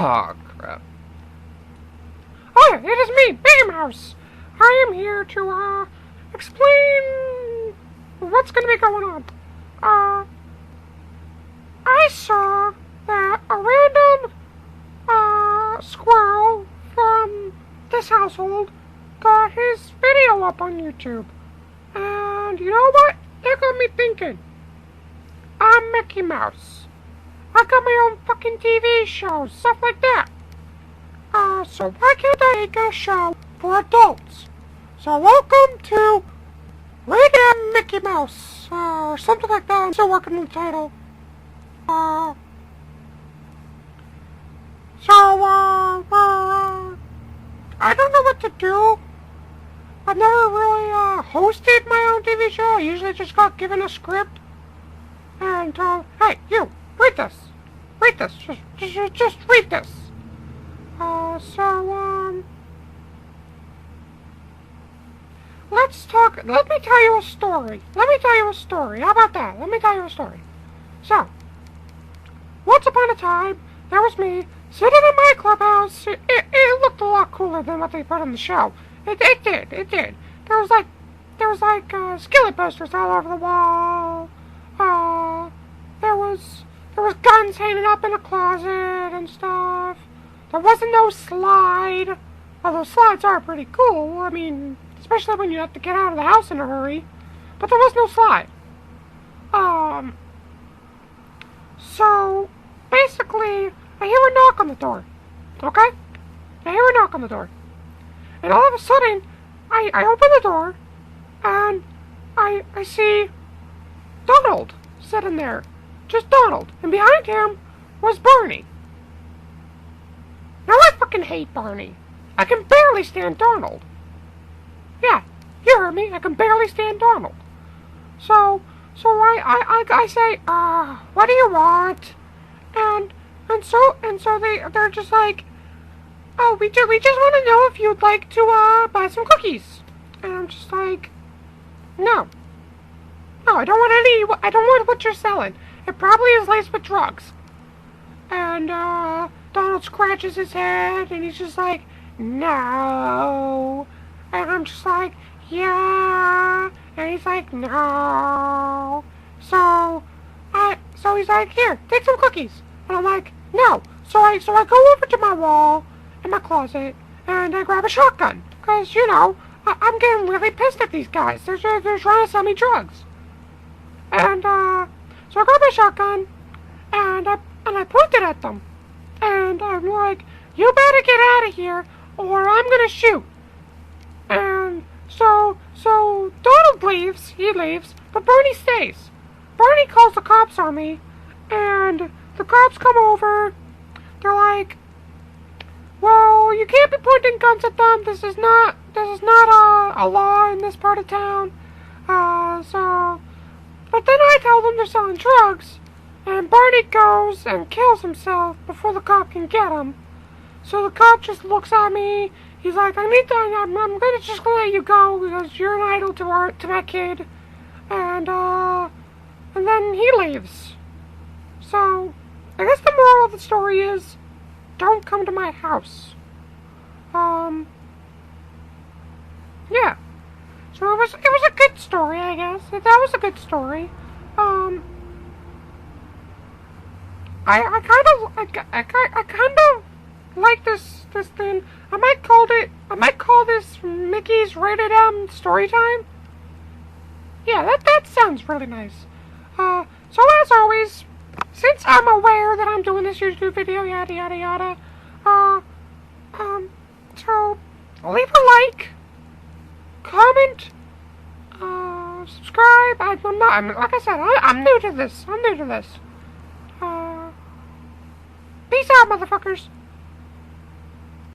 Oh, crap. Oh, it is me, Mickey Mouse. I am here to, explain what's going to be going on. I saw that a random, squirrel from this household got his video up on YouTube. And you know what? That got me thinking. I'm Mickey Mouse. I got my own fucking TV shows, stuff like that. So why can't I make a show for adults? So welcome to Radio Mickey Mouse, or something like that. I'm still working on the title. I don't know what to do. I've never really, hosted my own TV show. I usually just got given a script and told, hey, you, read this. Read this. Just read this. Let's talk. Let me tell you a story. How about that? Let me tell you a story. So, once upon a time, there was me sitting in my clubhouse. It looked a lot cooler than what they put on the show. It did. There was like skillet posters all over the wall. There was guns hanging up in a closet and stuff. There wasn't no slide. Although slides are pretty cool. I mean, especially when you have to get out of the house in a hurry. But there was no slide. So, basically, I hear a knock on the door. Okay? I hear a knock on the door. And all of a sudden, I open the door, and I see Donald sitting there. Just Donald. And behind him was Barney. Now I fucking hate Barney. I can barely stand Donald. Yeah, you heard me. I can barely stand Donald. So I say, what do you want? And so they're just like, oh, we just want to know if you'd like to buy some cookies. And I'm just like, no, I don't want what you're selling. It probably is laced with drugs. And Donald scratches his head, and he's just like, no. And I'm just like, yeah. And he's like, no. So he's like, here, take some cookies. And I'm like, no. So I go over to my wall in my closet, and I grab a shotgun. Because, you know, I'm getting really pissed at these guys. They're trying to sell me drugs. And, so I grab my shotgun, and I point it at them. And I'm like, you better get out of here, or I'm gonna shoot. And so Donald leaves, but Barney stays. Barney calls the cops on me, and the cops come over. They're like, well, you can't be pointing guns at them. This is not a law in this part of town. But then I tell them they're selling drugs, and Barney goes and kills himself before the cop can get him. So the cop just looks at me. He's like, I'm gonna just let you go because you're an idol to my kid. And then he leaves. So, I guess the moral of the story is, don't come to my house. Yeah. So it was a good story, I guess. That was a good story. I kind of like this thing. I might call this Mickey's Rated M Story Time. Yeah, that sounds really nice. So as always, since I'm aware that I'm doing this YouTube video, yada yada yada, so leave a like, comment, subscribe. Like I said, I'm new to this. Peace out, motherfuckers.